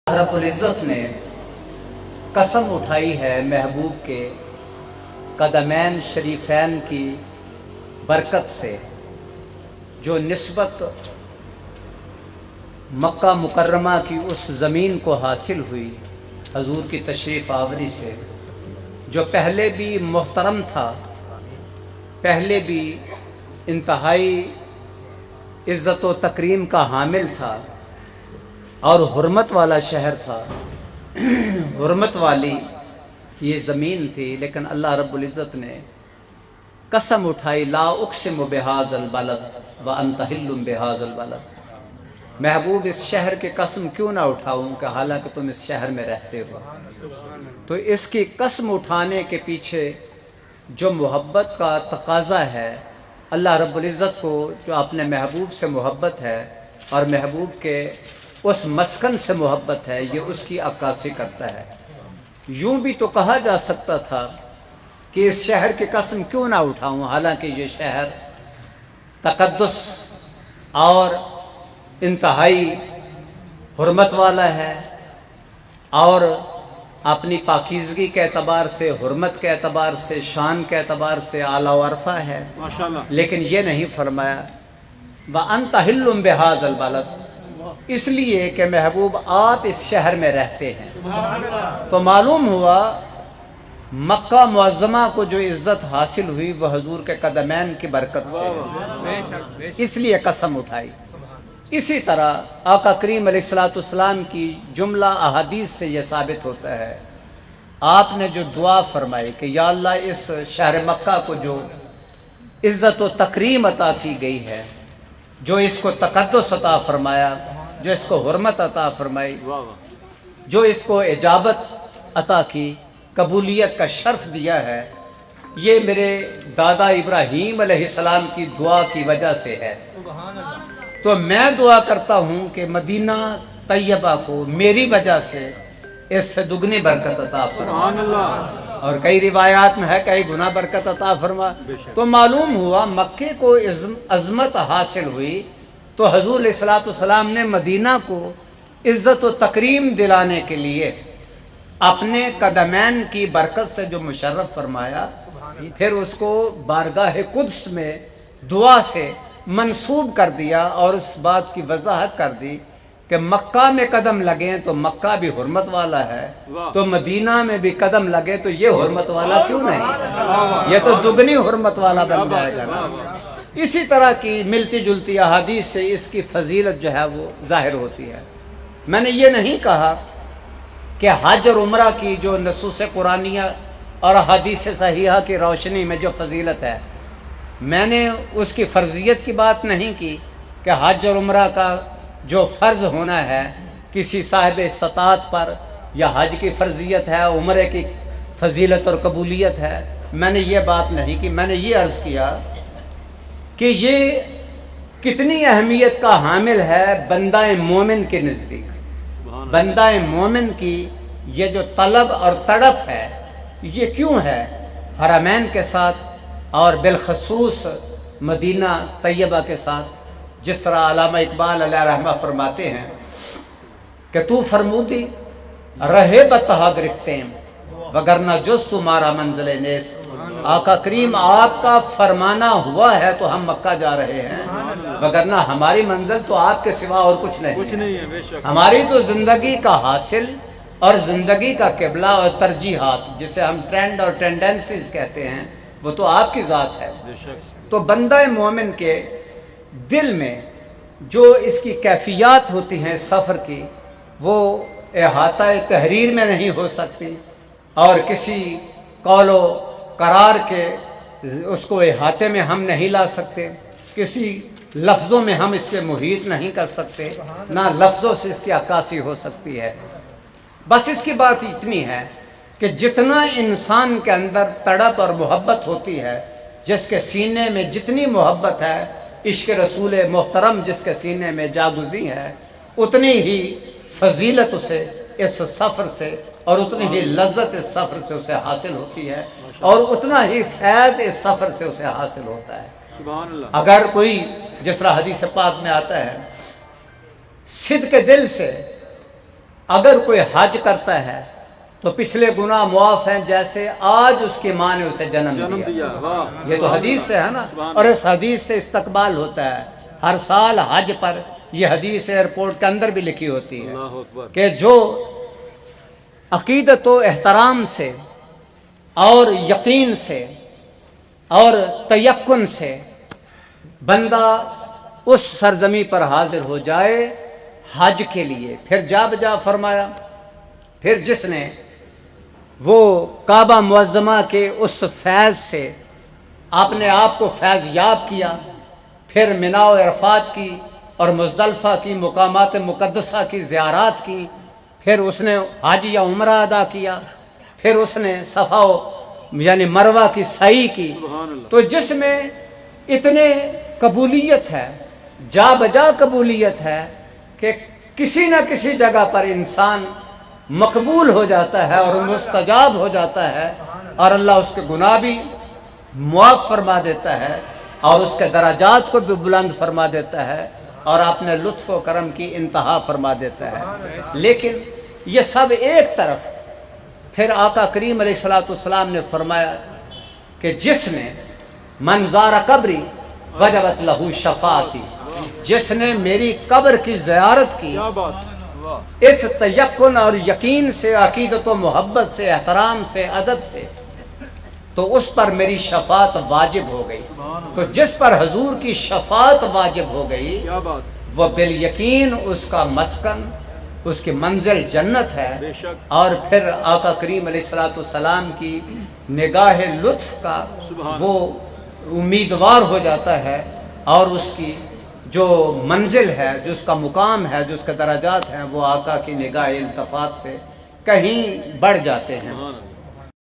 रब इज़्ज़त ने कसम उठाई है महबूब के कदमैन शरीफैन की बरकत से, जो निस्बत मक्का मुकर्रमा की उस ज़मीन को हासिल हुई हजूर की तशरीफ़ आवरी से, जो पहले भी मोहतरम था, पहले भी इंतहाई इज़्ज़त व तकरीम का हामिल था और हुर्मत वाला शहर था, हुर्मत वाली ये ज़मीन थी। लेकिन अल्लाह रब्बुल इज़्ज़त ने कसम उठाई, ला उक़सिमु बिहाज़ल बलद व अंत हिल्लुम बिहाज़ल बलद, महबूब इस शहर की कसम क्यों ना उठाऊं कि हालांकि तुम इस शहर में रहते हो। तो इसकी कसम उठाने के पीछे जो मोहब्बत का तकाज़ा है, अल्लाह रब्बुल इज़्ज़त को जो अपने महबूब से मोहब्बत है और महबूब के उस मस्कन से मोहब्बत है, ये उसकी अक्कासी करता है। यूं भी तो कहा जा सकता था कि इस शहर की कसम क्यों ना उठाऊं, हालांकि ये शहर तकद्दुस और इंतहाई हुर्मत वाला है और अपनी पाकीज़गी के एतबार से, हुर्मत के एतबार से, शान के एतबार से आला वरफ़ा है। माशाअल्लाह। लेकिन ये नहीं फरमाया व अंत हिल्लुम बिहाज़ल बलद, इसलिए कि महबूब आप इस शहर में रहते हैं। तो मालूम हुआ मक्का मुअज़्ज़मा को जो इज़्ज़त हासिल हुई वह हुजूर के कदमैन की बरकत से, इसलिए कसम उठाई। इसी तरह आका करीम अलैहिस्सलाम की जुमला अहादीस से यह साबित होता है, आपने जो दुआ फरमाई कि या अल्लाह इस शहर मक्का को जो इज़्ज़त व तकरीम अता की गई है, जो इसको तक़द्दुस अता फरमाया, जो इसको हुर्मत अता फरमाई, जो इसको इजाबत अता की, कबूलियत का शर्फ दिया है, ये मेरे दादा इब्राहीम अलैहिस्सलाम की दुआ की वजह से है। तो मैं दुआ करता हूँ कि मदीना तैयबा को मेरी वजह से इससे दुगनी बरकत अता फरमा, और कई रिवायात में है कई गुना बरकत अता फरमा। तो मालूम हुआ मक्के को अज़मत हासिल हुई तो हुज़ूर अलैहिस्सलाम ने मदीना को इज़्ज़त व तकरीम दिलाने के लिए अपने कदमैन की बरकत से जो मुशर्रफ फरमाया, फिर उसको बारगाह कुद्स में दुआ से मंसूब कर दिया और उस बात की वजाहत कर दी कि मक्का में कदम लगे तो मक्का भी हुर्मत वाला है, तो मदीना में भी कदम लगे तो ये हुर्मत वाला क्यों नहीं, ये तो दुगनी हुर्मत वाला बन जाएगा। इसी तरह की मिलती जुलती अहादीस से इसकी फजीलत जो है वो जाहिर होती है। मैंने ये नहीं कहा कि हज और उम्रा की जो नसूस कुरानिया और हदीस सहीहा की रोशनी में जो फजीलत है, मैंने उसकी फ़र्जियत की बात नहीं की कि हज और उम्रा का जो फ़र्ज़ होना है किसी साहिब इस्तात पर, या हज की फ़र्जियत है, उम्रे की फजीलत और कबूलियत है, मैंने ये बात नहीं की। मैंने ये अर्ज़ किया कि ये कितनी अहमियत का हामिल है बंदाए मोमिन के नज़दीक। बंदाए मोमिन की ये जो तलब और तड़प है, ये क्यों है हरमैन के साथ और बिलखसूस मदीना तैयबा के साथ। जिस तरह अल्लामा इकबाल अलैहि रहमा फरमाते हैं कि तू फरमूदी रहे बतहा गिरफ्तेम वगरना जुस तुम्हारा मंजिल नेस। आका करीम आपका फरमाना हुआ है तो हम मक्का जा रहे हैं, वगरना हमारी मंजिल तो आपके सिवा और कुछ नहीं है। हमारी तो जिंदगी का हासिल और जिंदगी का किबला और तरजीहात, जिसे हम ट्रेंड और टेंडेंसीज कहते हैं, वो तो आपकी ज़ात है। तो बंदा मोमिन के दिल में जो इसकी कैफियत होती हैं सफ़र की, वो अहाता तहरीर में नहीं हो सकती और किसी कौलो करार के उसको अहाते में हम नहीं ला सकते, किसी लफ्ज़ों में हम इससे मुहीत नहीं कर सकते, ना लफ्ज़ों से इसकी अक्कासी हो सकती है। बस इसकी बात इतनी है कि जितना इंसान के अंदर तड़प और मोहब्बत होती है, जिसके सीने में जितनी मोहब्बत है, इश्क रसूल मोहतरम जिसके सीने में जागुज़ी है, उतनी ही फजीलत उसे इस सफ़र से और उतनी ही लज्जत इस सफ़र से उसे हासिल होती है और उतना ही फैज़ इस सफ़र से उसे हासिल होता है। अगर कोई, जिस तरह हदीस पाक में आता है, सिद्क़ दिल से اگر کوئی حج کرتا ہے تو پچھلے گناہ معاف ہیں جیسے آج اس کی ماں نے اسے جنم دیا. یہ تو حدیث سے ہے نا, اور اس حدیث سے استقبال ہوتا ہے. ہر سال حج پر یہ حدیث ایئرپورٹ کے اندر بھی لکھی ہوتی ہے کہ جو عقیدت و احترام سے اور یقین سے اور تیقن سے بندہ اس سرزمین پر حاضر ہو جائے حج کے لیے, پھر جا بجا فرمایا, پھر جس نے وہ کعبہ معظمہ کے اس فیض سے اپنے آپ کو فیض یاب کیا, پھر منا و عرفات کی اور مزدلفہ کی مقامات مقدسہ کی زیارات کی, پھر اس نے حج یا عمرہ ادا کیا, پھر اس نے صفا یعنی مروہ کی سعی کی, تو جس میں اتنے قبولیت ہے, جا بجا قبولیت ہے کہ کسی نہ کسی جگہ پر انسان مقبول ہو جاتا ہے اور مستجاب ہو جاتا ہے, اور اللہ اس کے گناہ بھی معاف فرما دیتا ہے اور اس کے درجات کو بھی بلند فرما دیتا ہے اور اپنے لطف و کرم کی انتہا فرما دیتا ہے. لیکن یہ سب ایک طرف, پھر آقا کریم علیہ الصلوۃ والسلام نے فرمایا کہ جس نے من زار قبری وجبت لہو شفاعتی, جس نے میری قبر کی زیارت کی اس تیقن اور یقین سے, عقیدت و محبت سے, احترام سے, ادب سے, تو اس پر میری شفاعت واجب ہو گئی. تو جس پر حضور کی شفاعت واجب ہو گئی وہ بالیقین اس کا مسکن, اس کی منزل جنت ہے, اور پھر آقا کریم علیہ الصلوۃ والسلام کی نگاہ لطف کا وہ امیدوار ہو جاتا ہے, اور اس کی جو منزل ہے, جو اس کا مقام ہے, جو اس کے درجات ہیں, وہ آقا کی نگاہ التفات سے کہیں بڑھ جاتے ہیں.